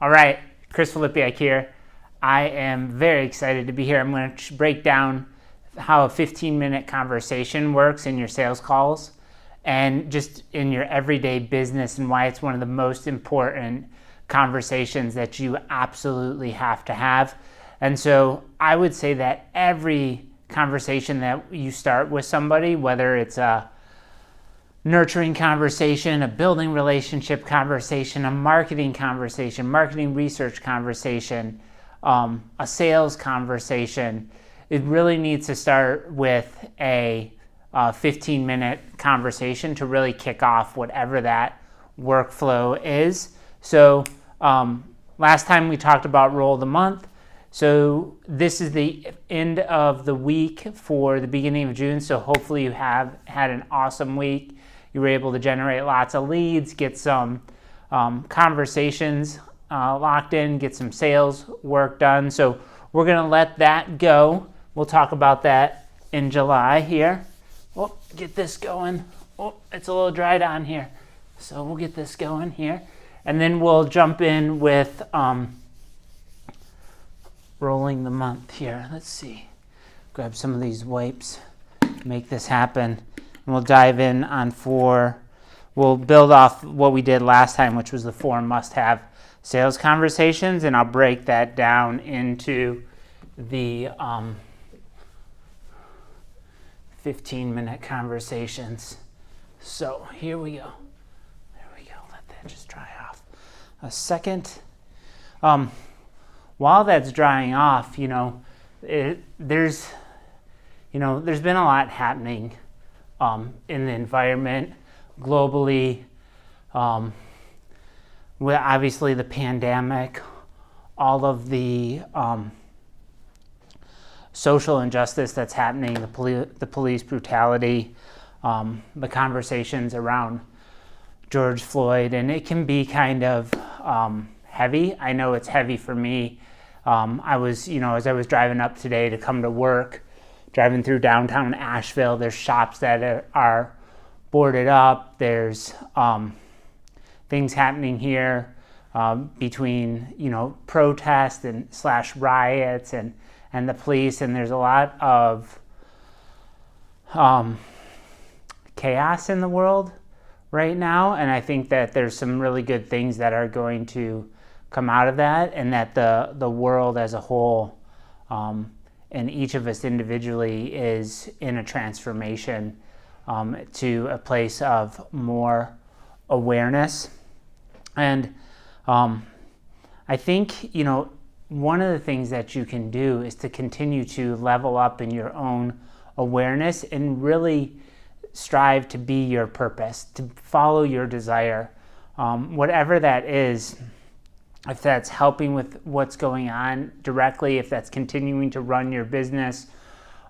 All right, Chris Filipiak here. I am very excited to be here. I'm going to break down how a 15-minute conversation works in your sales calls and just in your everyday business, and why it's one of the most important conversations that you absolutely have to have. And so I would say that every conversation that you start with somebody, whether it's a nurturing conversation, a building relationship conversation, a marketing conversation, marketing research conversation, a sales conversation, it really needs to start with a 15-minute conversation to really kick off whatever that workflow is. So last time we talked about roll of the month. So this is the end of the week for the beginning of June. So hopefully you have had an awesome week. You were able to generate lots of leads, get some conversations locked in, get some sales work done. So we're going to let that go. We'll talk about that in July here. Oh, get this going. Oh, it's a little dry down here. So we'll get this going here. And then we'll jump in with rolling the month here. Let's see. Grab some of these wipes, make this happen. And we'll dive in on we'll build off what we did last time, which was the 4 must-have sales conversations, and I'll break that down into the 15-minute conversations. So here we go. There we go. Let that just dry off a second. While that's drying off, there's been a lot happening in the environment globally, with obviously the pandemic, all of the social injustice that's happening, the police brutality, the conversations around George Floyd, and it can be kind of heavy. I know it's heavy for me. I was, as I was driving up today to come to work, driving through downtown Asheville, there's shops that are boarded up. There's things happening here between, protests and / riots and the police. And there's a lot of chaos in the world right now. And I think that there's some really good things that are going to come out of that, and that the world as a whole and each of us individually is in a transformation to a place of more awareness. And I think, one of the things that you can do is to continue to level up in your own awareness and really strive to be your purpose, to follow your desire, whatever that is. If that's helping with what's going on directly, if that's continuing to run your business,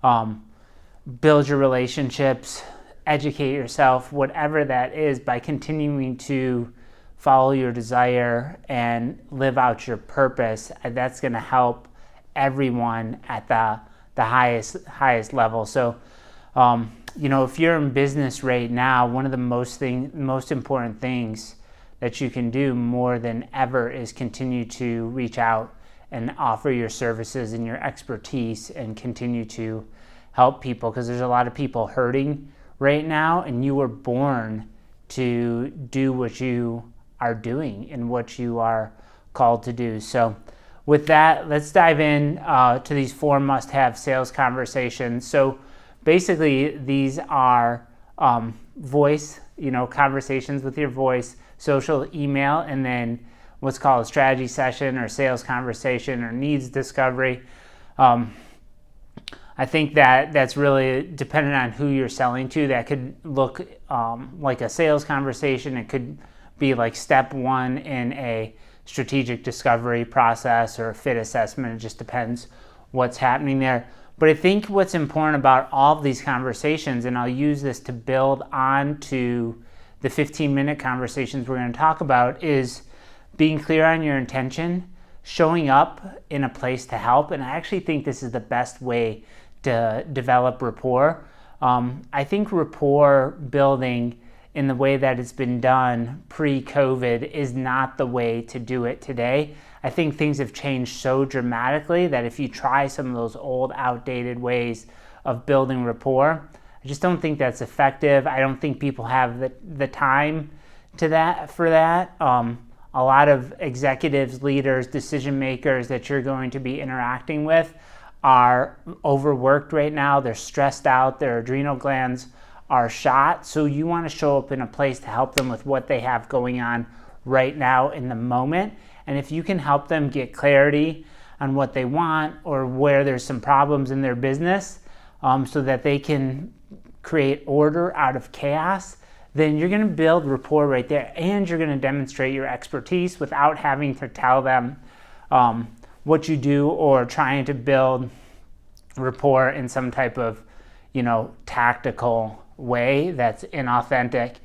build your relationships, educate yourself, whatever that is, by continuing to follow your desire and live out your purpose, that's going to help everyone at the highest level. So, if you're in business right now, one of the most important things that you can do more than ever is continue to reach out and offer your services and your expertise and continue to help people, because there's a lot of people hurting right now, and you were born to do what you are doing and what you are called to do. So with that, let's dive in to these 4 must-have sales conversations. So basically these are voice, conversations with your voice, social, email, and then what's called a strategy session or sales conversation or needs discovery. I think that's really dependent on who you're selling to. That could look like a sales conversation. It could be like step 1 in a strategic discovery process or a fit assessment. It just depends what's happening there. But I think what's important about all of these conversations, and I'll use this to build on to the 15-minute conversations we're going to talk about, is being clear on your intention, showing up in a place to help. And I actually think this is the best way to develop rapport. I think rapport building in the way that it's been done pre-COVID is not the way to do it today. I think things have changed so dramatically that if you try some of those old, outdated ways of building rapport, I just don't think that's effective. I don't think people have the time for that. A lot of executives, leaders, decision makers that you're going to be interacting with are overworked right now. They're stressed out. Their adrenal glands are shot. So you want to show up in a place to help them with what they have going on right now in the moment. And if you can help them get clarity on what they want or where there's some problems in their business, so that they can create order out of chaos, then you're going to build rapport right there, and you're going to demonstrate your expertise without having to tell them what you do or trying to build rapport in some type of, tactical way that's inauthentic.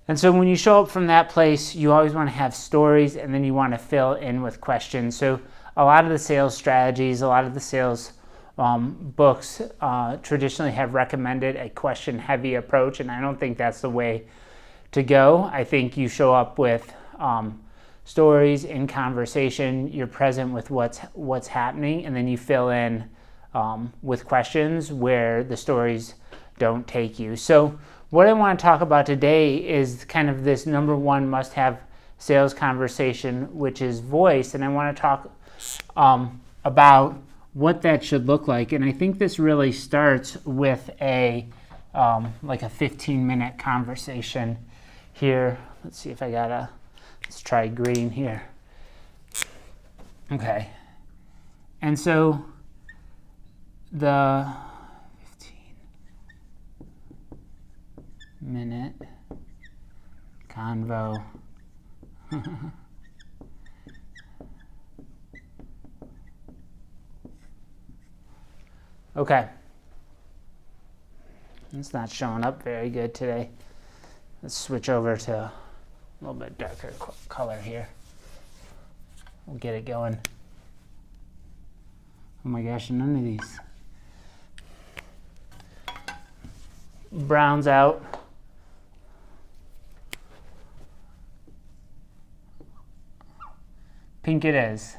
And so when you show up from that place, you always want to have stories, and then you want to fill in with questions. So a lot of the sales strategies, a lot of the sales books traditionally have recommended a question-heavy approach, and I don't think that's the way to go. I think you show up with stories in conversation, you're present with what's happening, and then you fill in with questions where the stories don't take you. So what I want to talk about today is kind of this number one must-have sales conversation, which is voice, and I want to talk about what that should look like. And I think this really starts with a 15-minute conversation here. Let's see if let's try green here. Okay. And so the 15-minute convo. Okay, it's not showing up very good today. Let's switch over to a little bit darker color here. We'll get it going. Oh my gosh, none of these. Brown's out. Pink it is.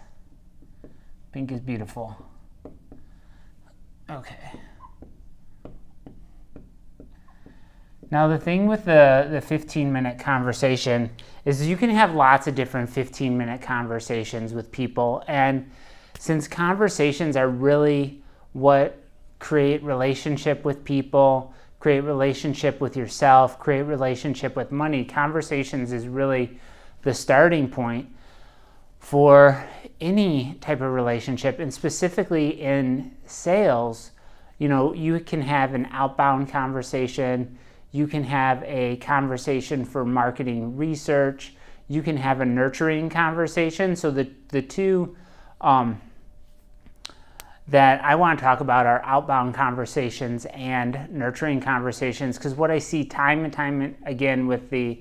Pink is beautiful. Okay. Now the thing with the 15-minute conversation is you can have lots of different 15-minute conversations with people, and since conversations are really what create relationship with people, create relationship with yourself, create relationship with money, conversations is really the starting point for any type of relationship, and specifically in sales. You can have an outbound conversation, you can have a conversation for marketing research, you can have a nurturing conversation. So the two that I want to talk about are outbound conversations and nurturing conversations, because what I see time and time again with the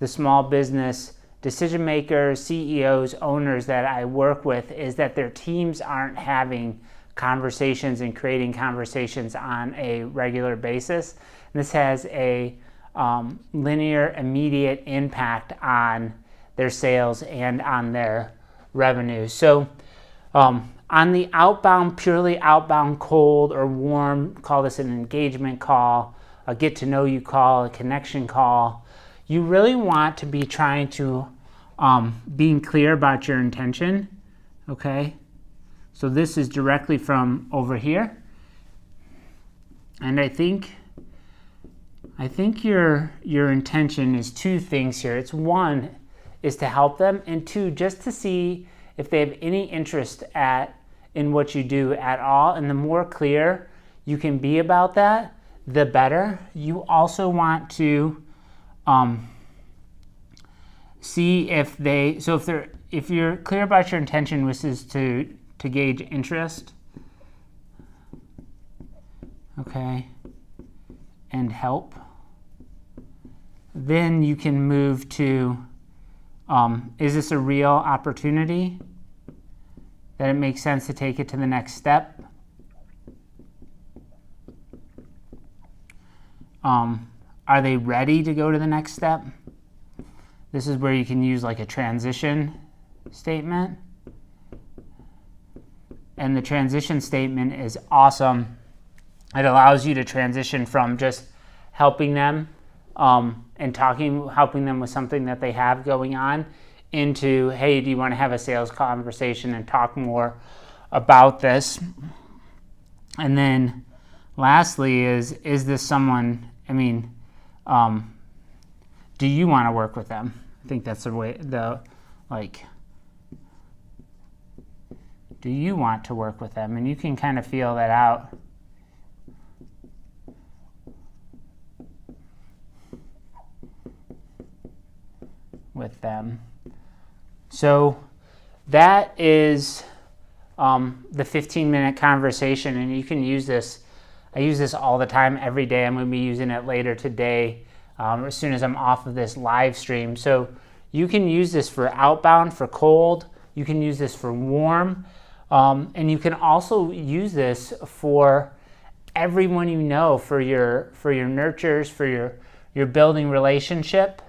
small business decision makers, CEOs, owners that I work with is that their teams aren't having conversations and creating conversations on a regular basis. And this has a linear, immediate impact on their sales and on their revenue. So on the outbound, purely outbound, cold or warm, call this an engagement call, a get to know you call, a connection call, you really want to be trying to being clear about your intention, okay? So this is directly from over here. And I think your intention is two things here. It's one is to help them, and two, just to see if they have any interest in what you do at all. And the more clear you can be about that, the better. You also want to see if you're clear about your intention, which is to gauge interest, okay, and help, then you can move to, is this a real opportunity that it makes sense to take it to the next step? are they ready to go to the next step? This is where you can use like a transition statement. And the transition statement is awesome. It allows you to transition from just helping them and helping them with something that they have going on into, hey, do you want to have a sales conversation and talk more about this? And then lastly is this someone, do you want to work with them? I think that's the way, do you want to work with them? And you can kind of feel that out. With them. So that is the 15-minute conversation, and you can use this. I use this all the time, every day. I'm going to be using it later today as soon as I'm off of this live stream. So you can use this for outbound, for cold. You can use this for warm. And you can also use this for everyone you know, for your nurtures, for your building relationship.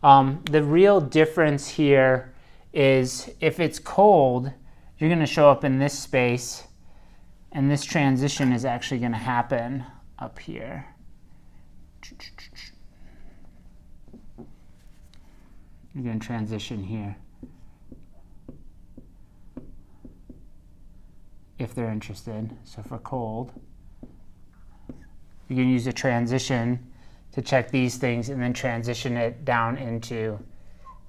The real difference here is if it's cold, you're going to show up in this space, and this transition is actually going to happen up here. You're going to transition here. If they're interested. So for cold, you can use a transition to check these things and then transition it down into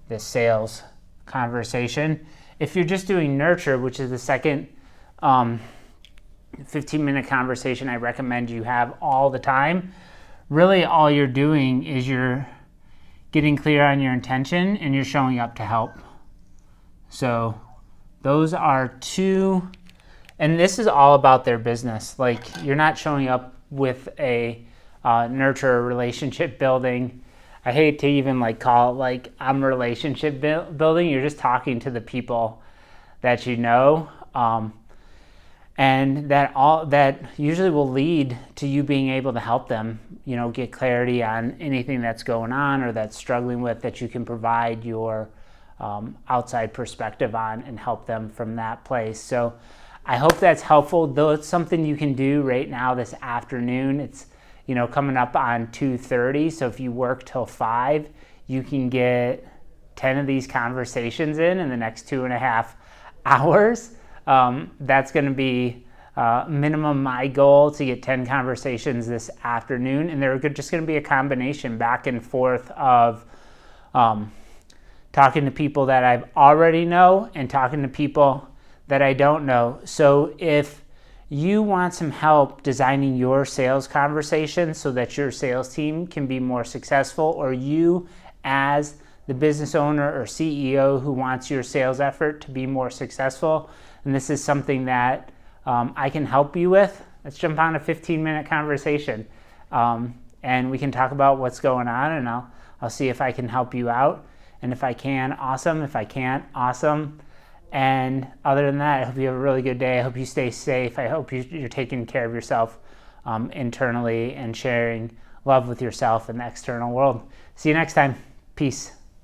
the sales conversation. If you're just doing nurture, which is the second 15-minute conversation I recommend you have all the time, really all you're doing is you're getting clear on your intention and you're showing up to help. So those are two, and this is all about their business. Like, you're not showing up with a nurture relationship building. I hate to even call it like I'm relationship building. You're just talking to the people that you know, and that usually will lead to you being able to help them, get clarity on anything that's going on or that's struggling with, that you can provide your outside perspective on and help them from that place. So I hope that's helpful. Though it's something you can do right now this afternoon. It's coming up on 2:30. So if you work till 5, you can get 10 of these conversations in the next 2.5 hours. That's going to be minimum my goal, to get 10 conversations this afternoon. And they're just going to be a combination back and forth of talking to people that I already know and talking to people that I don't know. So if you want some help designing your sales conversation so that your sales team can be more successful, or you as the business owner or CEO who wants your sales effort to be more successful, and this is something that I can help you with, let's jump on a 15-minute conversation, and we can talk about what's going on, and I'll see if I can help you out. And if I can, awesome. If I can't, awesome. And other than that, I hope you have a really good day. I hope you stay safe. I hope you're taking care of yourself internally and sharing love with yourself and the external world. See you next time. Peace.